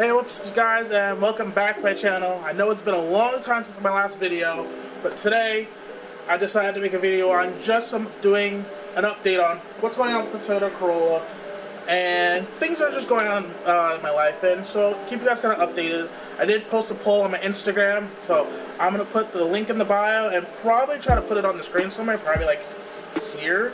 Hey, what's up guys, and welcome back to my channel. I know it's been a long time since my last video, but today I decided to make a video on just doing an update on what's going on with the Toyota Corolla and things that are just going on in my life, and so keep you guys kind of updated. I did post a poll on my Instagram, so I'm going to put the link in the bio and probably try to put it on the screen somewhere, probably like here,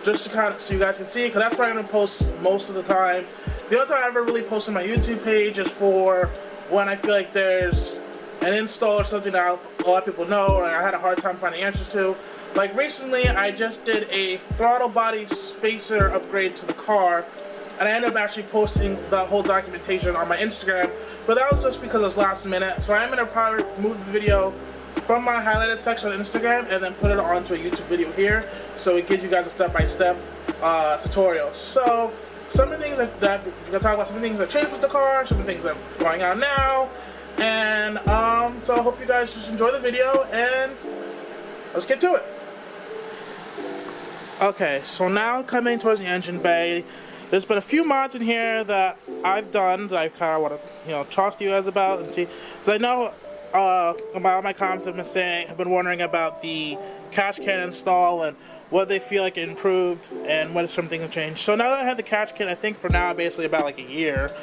just to kind of so you guys can see it, because that's where I'm going to post most of the time. The only time I ever really post on my YouTube page is for when I feel like there's an install or something that a lot of people know or I had a hard time finding answers to. Like recently, I just did a throttle body spacer upgrade to the car, and I ended up actually posting the whole documentation on my Instagram, but that was just because it was last minute. So I'm going to probably move the video from my highlighted section on Instagram and then put it onto a YouTube video here, so it gives you guys a step-by-step tutorial. So some of the things that we're going to talk about, some of the things that changed with the car, some of the things that are going on now, and so I hope you guys just enjoy the video, and let's get to it. Okay, so now coming towards the engine bay, there's been a few mods in here that I've done that I kind of want to, talk to you guys about and see. Because I know about my comments have been wondering about the catch can install and what they feel like it improved and what some things have changed. So now that I have the catch can, I think for now basically about like a year.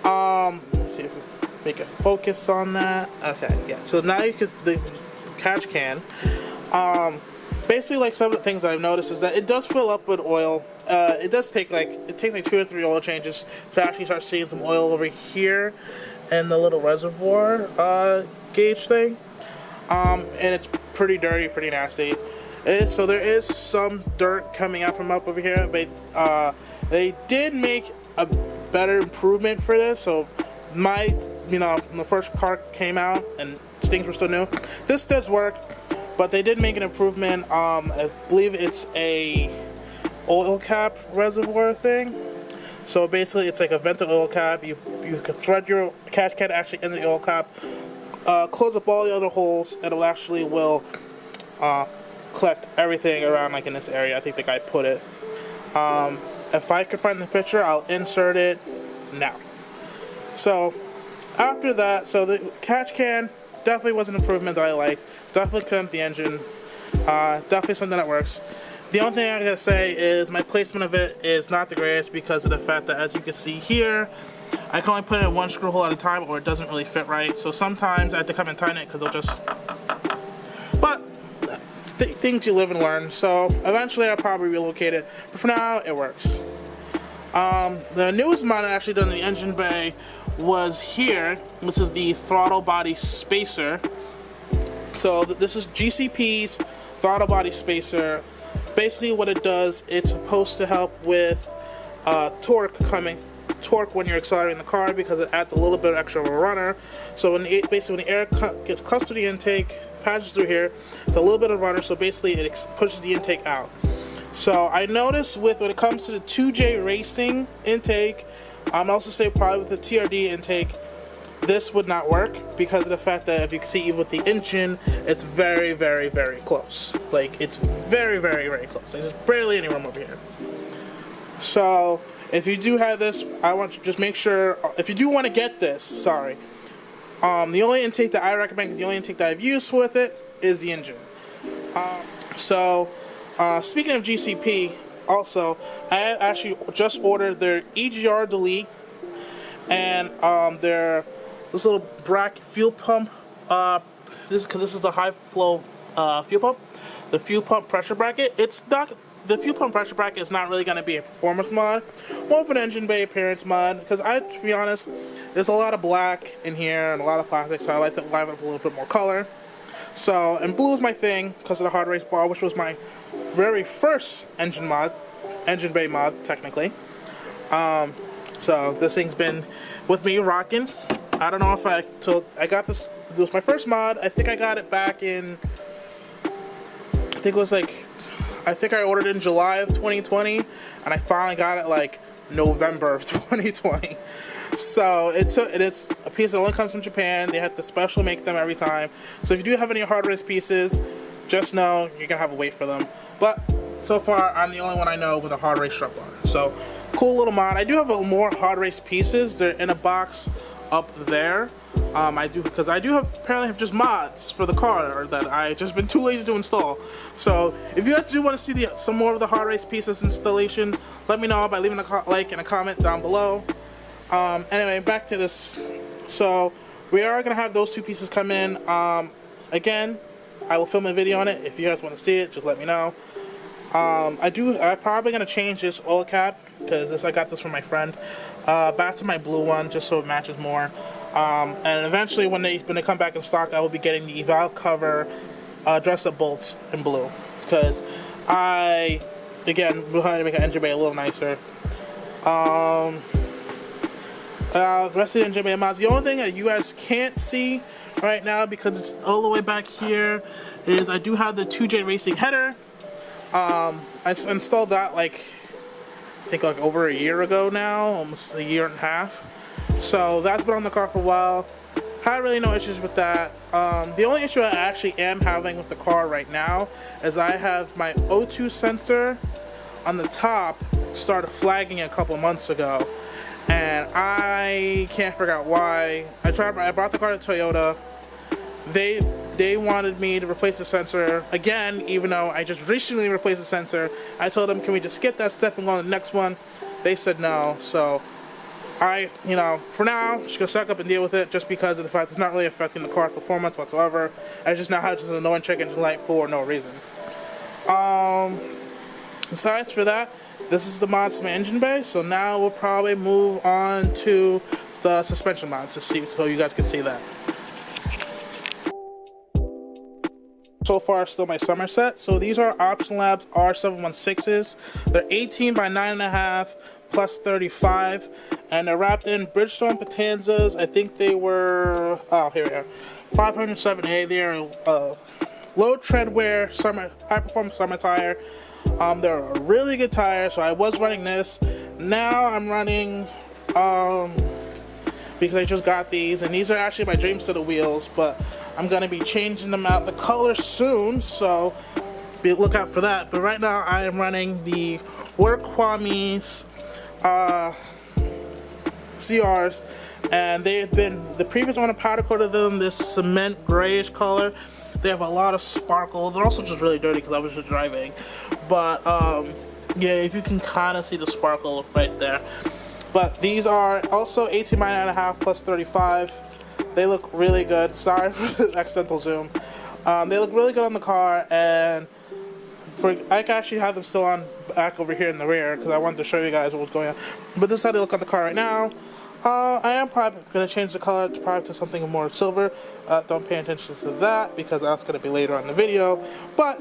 Let's see if we make a focus on that. Okay, yeah. So now you can the catch can. Basically, like some of the things that I've noticed is that it does fill up with oil. It takes like 2 or 3 oil changes to actually start seeing some oil over here in the little reservoir gauge thing. And it's pretty dirty, pretty nasty. So there is some dirt coming out from up over here. But they did make a better improvement for this. So when the first car came out and things were still new, this does work. But they did make an improvement. I believe it's a oil cap reservoir thing. So basically, it's like a vented oil cap. You can thread your catch can actually in the oil cap, close up all the other holes, and it actually will collect everything around like in this area. I think the guy put it. If I could find the picture, I'll insert it now. So after that, so the catch can definitely was an improvement that I liked. Definitely cleaned up the engine. Definitely something that works. The only thing I gotta say is my placement of it is not the greatest because of the fact that, as you can see here, I can only put it in one screw hole at a time, or it doesn't really fit right. So sometimes I have to come and tighten it because it'll just. But things you live and learn. So eventually I'll probably relocate it. But for now, it works. The newest mod I actually done in the engine bay was here. This is the throttle body spacer. So this is GCP's throttle body spacer. Basically what it does, it's supposed to help with torque when you're accelerating the car, because it adds a little bit extra of a runner. So when the air gets close to the intake, passes through here, it's a little bit of runner, so basically it pushes the intake out. So I noticed when it comes to the 2J racing intake, I'm also say probably with the TRD intake, this would not work because of the fact that, if you can see, even with the engine, it's very, very, very close. Like, it's very, very, very close. Like, there's barely any room over here. So if you do have this, I want you to just make sure, if you do want to get this, sorry, the only intake that I recommend, because the only intake that I've used with it, is the engine. Speaking of GCP, also, I actually just ordered their EGR delete and this little bracket fuel pump. Because this is the high flow fuel pump, the fuel pump pressure bracket. It's not the fuel pump pressure bracket is not really going to be a performance mod, more of an engine bay appearance mod. Because to be honest, there's a lot of black in here and a lot of plastic, so I like to liven up a little bit more color. So, and blue is my thing because of the hard race bar, which was my very first engine bay mod, technically. So this thing's been with me rocking. I don't know if I got this. It was my first mod. I think I got it back in. I think I ordered it in July of 2020, and I finally got it like November of 2020. So it's a piece that only comes from Japan. They have to special make them every time. So if you do have any hard race pieces, just know you're gonna have to wait for them. But so far, I'm the only one I know with a hard race strut bar. So cool little mod. I do have more hard race pieces. They're in a box up there. I do, because I do apparently have just mods for the car that I just been too lazy to install. So if you guys do want to see some more of the hard race pieces installation, let me know by leaving a like and a comment down below. Anyway, back to this. So we are gonna have those two pieces come in. Again, I will film a video on it. If you guys want to see it, just let me know. I'm probably gonna change this oil cap, because I got this from my friend, back to my blue one, just so it matches more. And eventually, when they come back in stock, I will be getting the valve cover dress-up bolts in blue, because again, we're trying to make an engine bay a little nicer. The rest of the engine bay mods. The only thing that you guys can't see right now, because it's all the way back here, is I do have the 2J Racing header. I installed that I think over a year ago now, almost a year and a half. So that's been on the car for a while. Had really no issues with that. The only issue I actually am having with the car right now is I have my O2 sensor on the top started flagging a couple months ago, and I can't figure out why. I brought the car to Toyota. They wanted me to replace the sensor again, even though I just recently replaced the sensor. I told them, can we just skip that step and go on the next one? They said no. So for now, I'm just gonna suck up and deal with it, just because of the fact it's not really affecting the car's performance whatsoever. I just now have just an annoying check engine light for no reason. Besides for that, this is the mods to my engine bay. So now we'll probably move on to the suspension mods to see, so you guys can see that. So far, still my Somerset. So these are Option Labs R716s. They're 18 by 9.5 plus 35, and they're wrapped in Bridgestone Patanzas. I think they were, oh, here we are, 507A. They're low tread wear high performance summer tire. They're a really good tire. So I was running this. Now I'm running because I just got these, and these are actually my dream set of wheels, but I'm gonna be changing them out the color soon, so look out for that. But right now I am running the Kwame's CRs, and they've been, the previous one I powder coated them this cement grayish color. They have a lot of sparkle. They're also just really dirty because I was just driving, but yeah, if you can kind of see the sparkle right there. But these are also 18 by 9.5 plus 35. They look really good. Sorry for the accidental zoom. They look really good on the car, and I actually have them still on back over here in the rear because I wanted to show you guys what was going on. But this is how they look on the car right now. I am probably going to change the color to something more silver. Don't pay attention to that because that's going to be later on in the video. But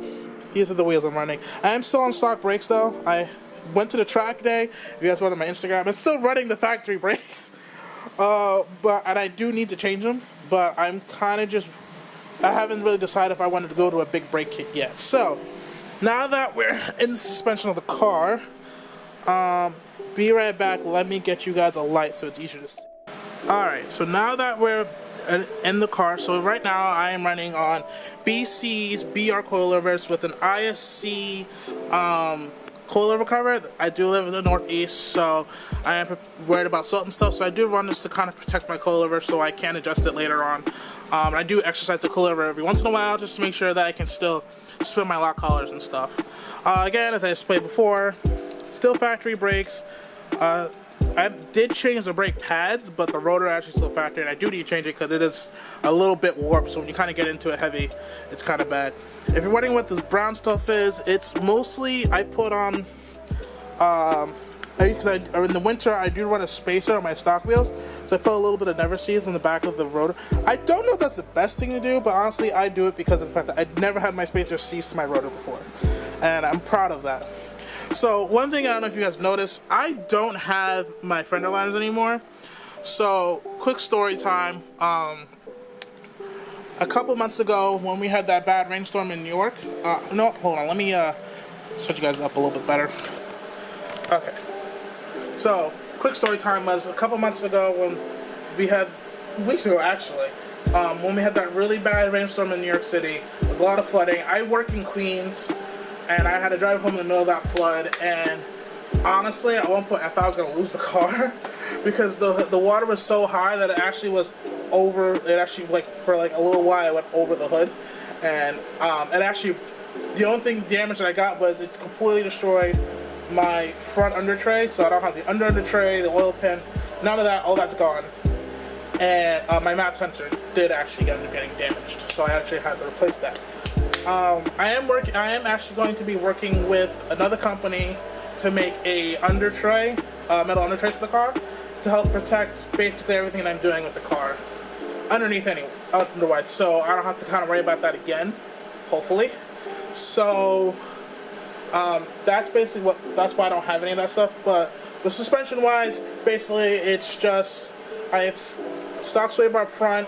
these are the wheels I'm running. I am still on stock brakes though. I went to the track day. If you guys went on my Instagram, I'm still running the factory brakes. And I do need to change them, but I'm kind of I haven't really decided if I wanted to go to a big brake kit yet. So now that we're in the suspension of the car, be right back. Let me get you guys a light so it's easier to see. Alright, so now that we're in the car, so right now I am running on BC's BR coilovers with an ISC coilover cover. I do live in the Northeast, so I am worried about salt and stuff, so I do run this to kind of protect my coilover so I can adjust it later on. I do exercise the coilover every once in a while just to make sure that I can still spin my lock collars and stuff. Again, as I explained before, still factory brakes. I did change the brake pads, but the rotor actually still factory, and I do need to change it because it is a little bit warped, so when you kind of get into it heavy, it's kind of bad. If you're wondering what this brown stuff is, it's mostly, I put on, in the winter I do run a spacer on my stock wheels, so I put a little bit of Never Seas on the back of the rotor. I don't know if that's the best thing to do, but honestly I do it because of the fact that I'd never had my spacer seize to my rotor before, and I'm proud of that. So one thing I don't know if you guys noticed, I don't have my fender liners anymore. So quick story time. A couple months ago when we had that bad rainstorm in New York, no, hold on, let me set you guys up a little bit better. Okay. So quick story time was a couple months ago when we had, weeks ago actually, when we had that really bad rainstorm in New York City with a lot of flooding. I work in Queens, and I had to drive home in the middle of that flood, and honestly, at one point I thought I was gonna lose the car because the water was so high that it actually was over. It actually, like, for like a little while, it went over the hood, and it actually, the only thing damage that I got was it completely destroyed my front under tray. So I don't have the under tray, the oil pan, none of that. All that's gone. And my map sensor did actually end up getting damaged, so I actually had to replace that. I am actually going to be working with another company to make a under tray, metal under tray for the car, to help protect basically everything that I'm doing with the car underneath anyway, otherwise. So I don't have to kind of worry about that again, hopefully. So that's basically that's why I don't have any of that stuff. But the suspension wise, basically it's just I have stock sway bar up front.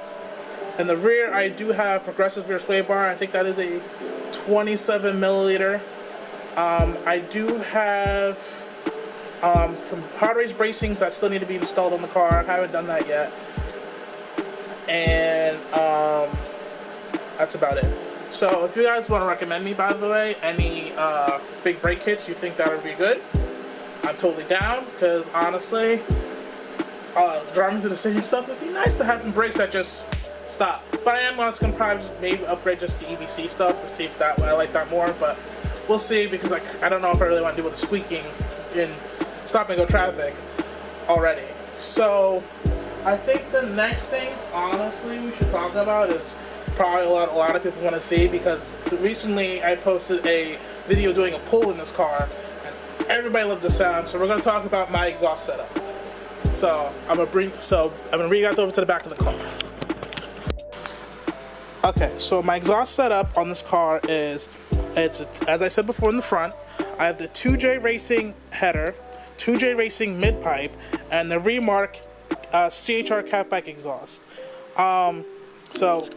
In the rear, I do have progressive rear sway bar. I think that is a 27 milliliter. I do have some hard race bracings that still need to be installed on the car. I haven't done that yet. And that's about it. So if you guys want to recommend me, by the way, any big brake kits you think that would be good, I'm totally down, because honestly, driving through the city and stuff, it'd be nice to have some brakes that just stop. But I am also gonna probably just maybe upgrade just to EBC stuff to see if that I like that more. But we'll see, because I don't know if I really want to deal with the squeaking in stop and go traffic already. So I think the next thing, honestly, we should talk about is probably a lot of people want to see, because recently I posted a video doing a pull in this car, and everybody loved the sound. So we're gonna talk about my exhaust setup. So I'm gonna bring you guys over to the back of the car. Okay, so my exhaust setup on this car is, as I said before, in the front, I have the 2J Racing header, 2J Racing mid pipe, and the Remark CHR catback exhaust. So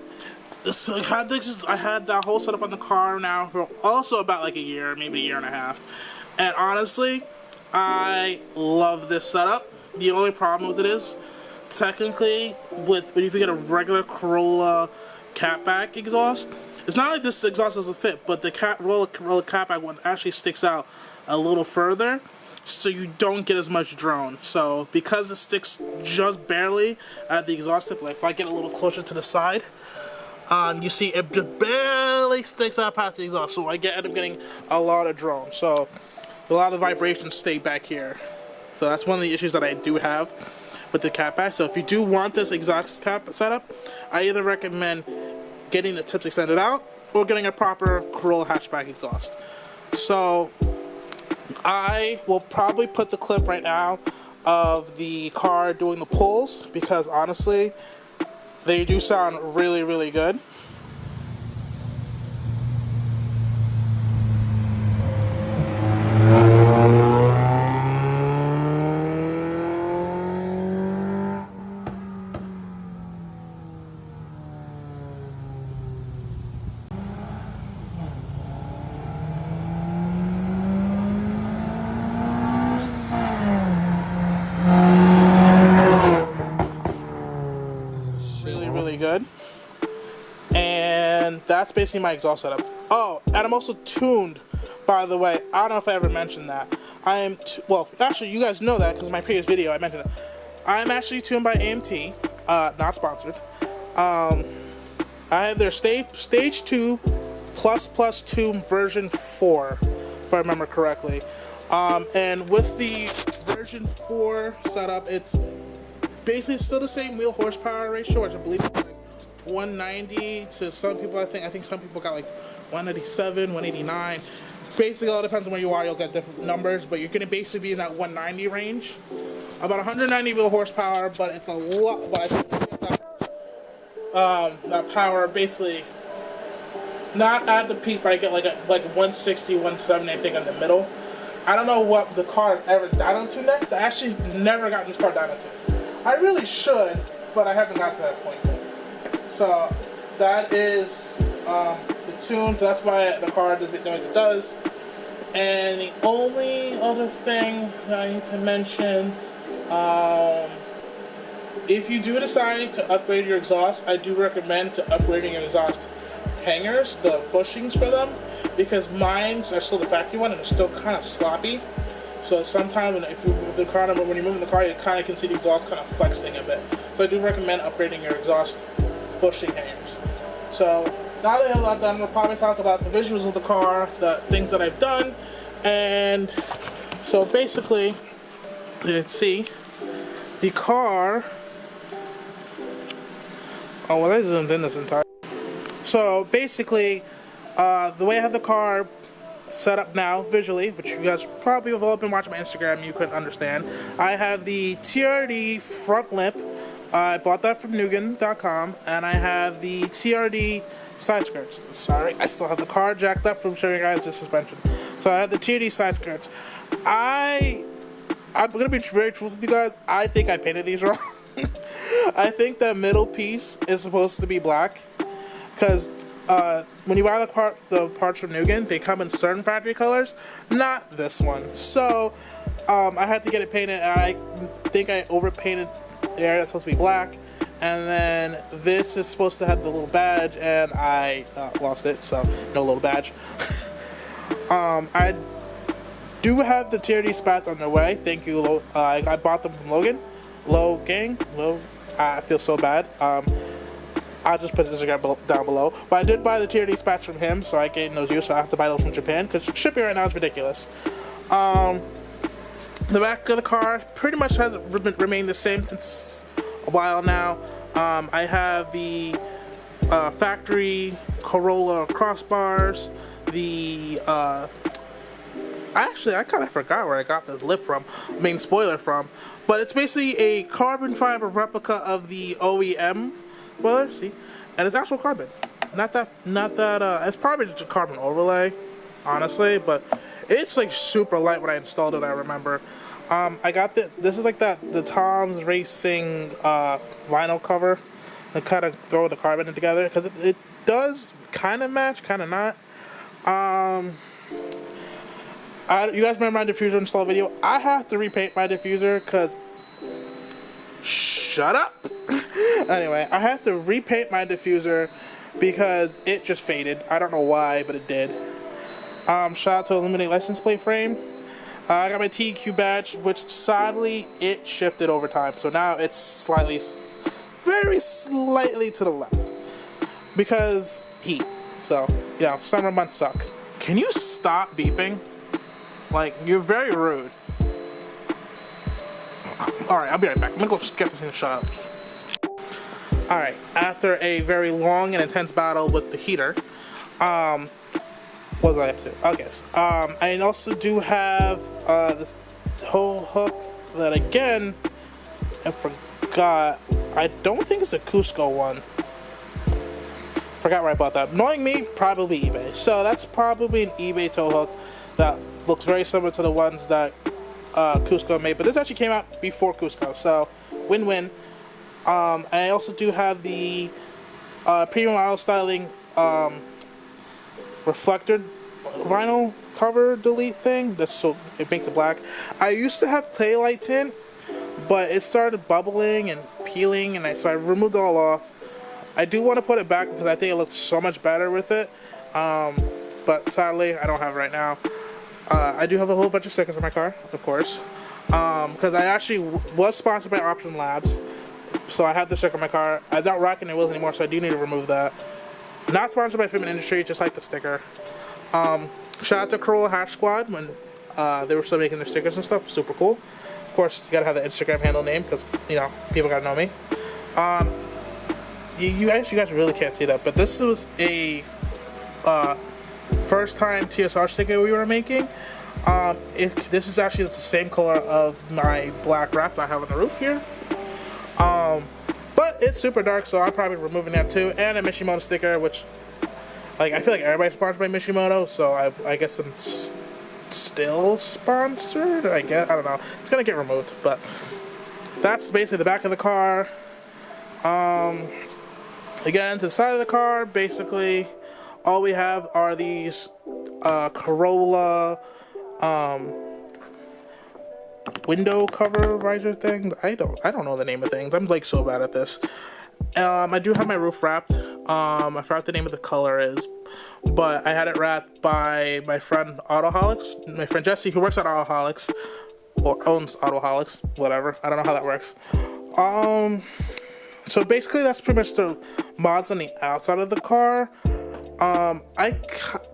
I had that whole setup on the car now for also about like a year, maybe a year and a half. And honestly, I love this setup. The only problem with it is, technically, if you get a regular Corolla catback exhaust, it's not like this exhaust doesn't fit, but the Corolla catback one actually sticks out a little further, so you don't get as much drone. So because it sticks just barely at the exhaust tip, like if I get a little closer to the side, you see it just barely sticks out past the exhaust, so I end up getting a lot of drone. So a lot of vibrations stay back here. So that's one of the issues that I do have with the catback. So if you do want this exhaust cap setup, I either recommend getting the tips extended out or getting a proper Corolla hatchback exhaust. So I will probably put the clip right now of the car doing the pulls, because honestly, they do sound really, really good. Really good. And that's basically my exhaust setup. Oh, and I'm also tuned, by the way. I don't know if I ever mentioned that. I am well, actually you guys know that because in my previous video I mentioned it. I'm actually tuned by AMT, not sponsored. I have their stage 2 plus 2 version 4, if I remember correctly. And with the version 4 setup, it's basically still the same wheel horsepower ratio, which I believe is like 190 to some people. I think some people got like 187, 189. Basically, all depends on where you are. You'll get different numbers, but you're gonna basically be in that 190 range. About 190 wheel horsepower, but it's a lot. But I think that power basically not at the peak, but I get like 160, 170. I think in the middle. I don't know what the car ever dyno tuned next. I actually never gotten this car dyno tuned. I really should, but I haven't got to that point yet. So that is the tune, so that's why the car does the noise it does. And the only other thing that I need to mention, if you do decide to upgrade your exhaust, I do recommend upgrading your exhaust hangers, the bushings for them, because mine are still the factory one and they're still kind of sloppy. So sometimes if the car, when you're moving the car, you kind of can see the exhaust kind of flexing a bit. So I do recommend upgrading your exhaust bushing hangers. So now that I have that done, we'll probably talk about the visuals of the car, the things that I've done, and so basically, you can see the car. Oh well, I zoomed in this entire. So basically, the way I have the car set up now visually, which you guys probably have all been watching my Instagram, you couldn't understand. I have the TRD front lip. I bought that from Nugan.com, and I have the TRD side skirts. Sorry, I still have the car jacked up from showing you guys the suspension. So I have the TRD side skirts. I'm gonna be very truthful with you guys. I think I painted these wrong. I think the middle piece is supposed to be black, because when you buy the parts from Nugan, they come in certain factory colors, not this one. So I had to get it painted, and I think I overpainted the area that's supposed to be black, and then this is supposed to have the little badge, and I lost it, so no little badge. I do have the TRD spats on their way. Thank you, I bought them from Logan. I feel so bad. I'll just put his Instagram down below. But I did buy the TRD spats from him, so I gained those used, so I have to buy those from Japan, because shipping right now is ridiculous. The back of the car pretty much has remained the same since a while now. I have the factory Corolla crossbars, the actually, I kind of forgot where I got this lip from, main spoiler from, but it's basically a carbon fiber replica of the OEM spoiler, see, and it's actual carbon, not that, it's probably just a carbon overlay, honestly, but it's like super light when I installed it, I remember. I got this is like the Tom's Racing vinyl cover, and kind of throw the carbon in together, because it does kind of match, kind of not. You guys remember my diffuser install video? I have to repaint my diffuser because... Shut up! Anyway, I have to repaint my diffuser because it just faded. I don't know why, but it did. Shout out to Illuminate license plate frame. I got my TEQ badge, which sadly, it shifted over time. So now it's very slightly to the left. Because heat. So, you know, summer months suck. Can you stop beeping? Like, you're very rude. Alright, I'll be right back. I'm gonna go get this thing to shut up. Alright, after a very long and intense battle with the heater, what was I up to? Okay, I also do have this whole hook that, again, I forgot. I don't think it's a Cusco one. Forgot where I bought that. Knowing me, probably eBay. So that's probably an eBay tow hook that looks very similar to the ones that Cusco made, but this actually came out before Cusco, so win-win. I also do have the premium auto styling reflector vinyl cover delete thing, so it makes it black. I used to have taillight tint, but it started bubbling and peeling, and so I removed it all off. I do want to put it back because I think it looks so much better with it, but sadly I don't have it right now. I do have a whole bunch of stickers on my car, of course, because I actually was sponsored by Option Labs, so I have the sticker on my car. I'm not rocking the wheels anymore, so I do need to remove that. Not sponsored by Fitment Industry, just like the sticker. Shout out to Corolla Hash Squad when they were still making their stickers and stuff. Super cool. Of course, you gotta have the Instagram handle name because, you know, people gotta know me. You guys really can't see that, but this was a first time TSR sticker we were making. This is actually the same color of my black wrap I have on the roof here. But it's super dark, so I'm probably removing that too. And a Mishimoto sticker, which, like, I feel like everybody's sponsored by Mishimoto, so I guess it's still sponsored, I guess. I don't know. It's gonna get removed, but that's basically the back of the car. Again, to the side of the car, basically, all we have are these Corolla window cover visor thing. I don't know the name of things. I'm like so bad at this. I do have my roof wrapped. I forgot the name of the color is. but I had it wrapped by my friend Autoholics, my friend Jesse, who works at Autoholics, or owns Autoholics, whatever. I don't know how that works. So basically that's pretty much the mods on the outside of the car.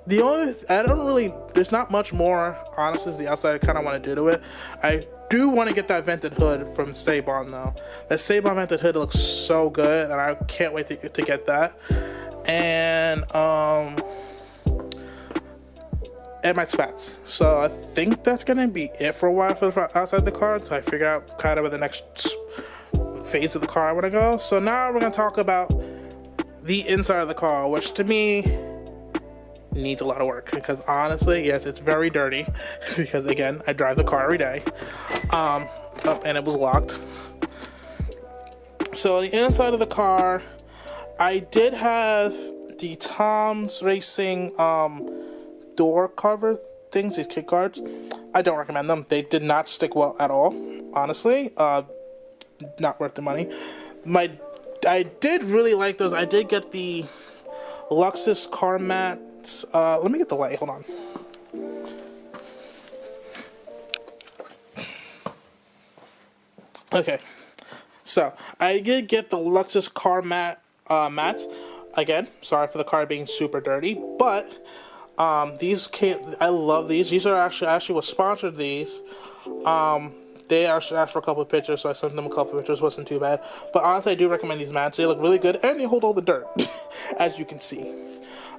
There's not much more, honestly, the outside I kind of want to do to it. I do want to get that vented hood from Sabon though. That Sabon vented hood looks so good, and I can't wait to get that. And my spats. So I think that's gonna be it for a while for the outside the car until I figure out kind of where the next phase of the car I want to go. So now we're gonna talk about the inside of the car, which to me needs a lot of work, because honestly, yes, it's very dirty because again, I drive the car every day. And it was locked. So the inside of the car, I did have the Tom's Racing door cover things, these kick guards. I don't recommend them. They did not stick well at all, honestly. Not worth the money. I did really like those. I did get the Luxus car mats. Let me get the light. Hold on. Okay. So I did get the Luxus car mats. Again, sorry for the car being super dirty, but I love these. These are actually was sponsored these. They actually asked for a couple of pictures, so I sent them a couple of pictures. Wasn't too bad. But honestly, I do recommend these mats. They look really good, and they hold all the dirt, as you can see.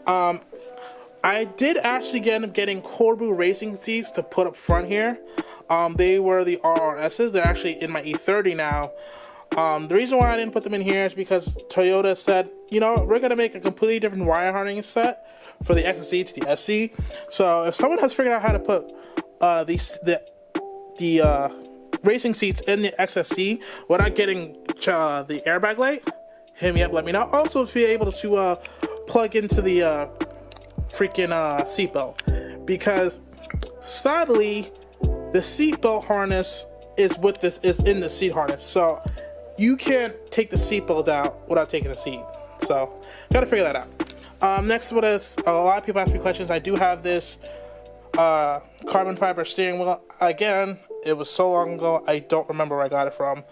I did actually end up getting Corbu racing seats to put up front here. They were the RRSs. They're actually in my E30 now. The reason why I didn't put them in here is because Toyota said, you know, we're going to make a completely different wire harnessing set for the XSE to the SC. So if someone has figured out how to put the racing seats in the XSC without getting the airbag light, hit me up, let me know. Also, to be able to plug into the freaking seatbelt, because sadly the seatbelt harness is in the seat harness, so you can't take the seatbelt out without taking the seat. So gotta figure that out. Next, what is a lot of people ask me questions. I do have this carbon fiber steering wheel. Again, it was so long ago, I don't remember where I got it from.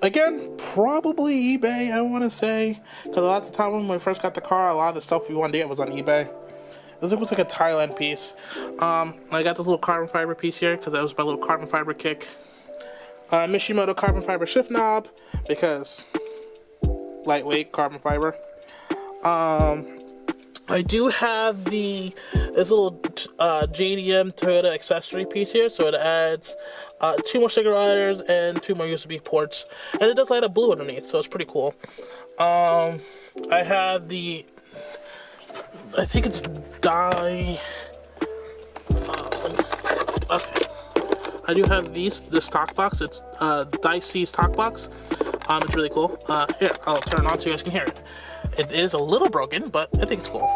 Again, probably eBay, I want to say, because a lot of the time when we first got the car, a lot of the stuff we wanted to get was on eBay. This was like a Thailand piece. I got this little carbon fiber piece here because that was my little carbon fiber kick. Mishimoto carbon fiber shift knob, because lightweight carbon fiber. I do have this little JDM Toyota accessory piece here, so it adds 2 more cigarette lighters and 2 more USB ports, and it does light up blue underneath, so it's pretty cool. I have I think it's let me see. Okay. I do have this talk box. It's Dicey's talk box. It's really cool. Here, I'll turn it on so you guys can hear it. It is a little broken, but I think it's cool.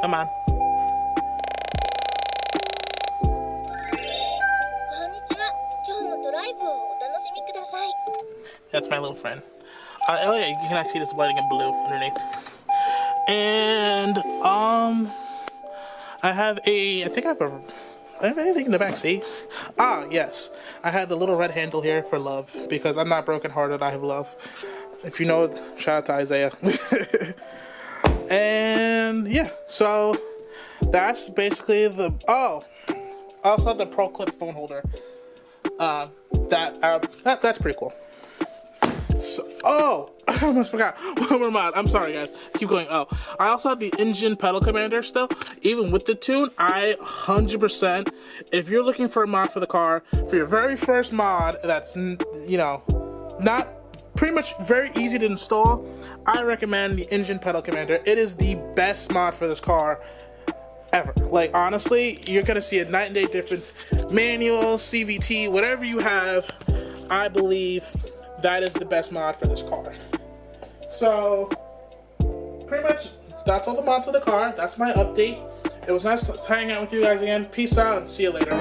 Come on. That's my little friend. Oh yeah, you can actually see this lighting in blue underneath. And I have anything in the back seat? Ah, yes. I had the little red handle here for love, because I'm not broken-hearted, I have love. If you know it, shout out to Isaiah. And yeah, so that's basically I also have the Pro Clip phone holder. That's pretty cool. So, I almost forgot. One more mod. I'm sorry, guys. Keep going. I also have the engine pedal commander still. Even with the tune, 100%, if you're looking for a mod for the car, for your very first mod that's, not pretty much very easy to install, I recommend the engine pedal commander. It is the best mod for this car ever. Like, honestly, you're going to see a night and day difference. Manual, CVT, whatever you have, I believe that is the best mod for this car. So, pretty much, that's all the mods of the car. That's my update. It was nice hanging out with you guys again. Peace out and see you later.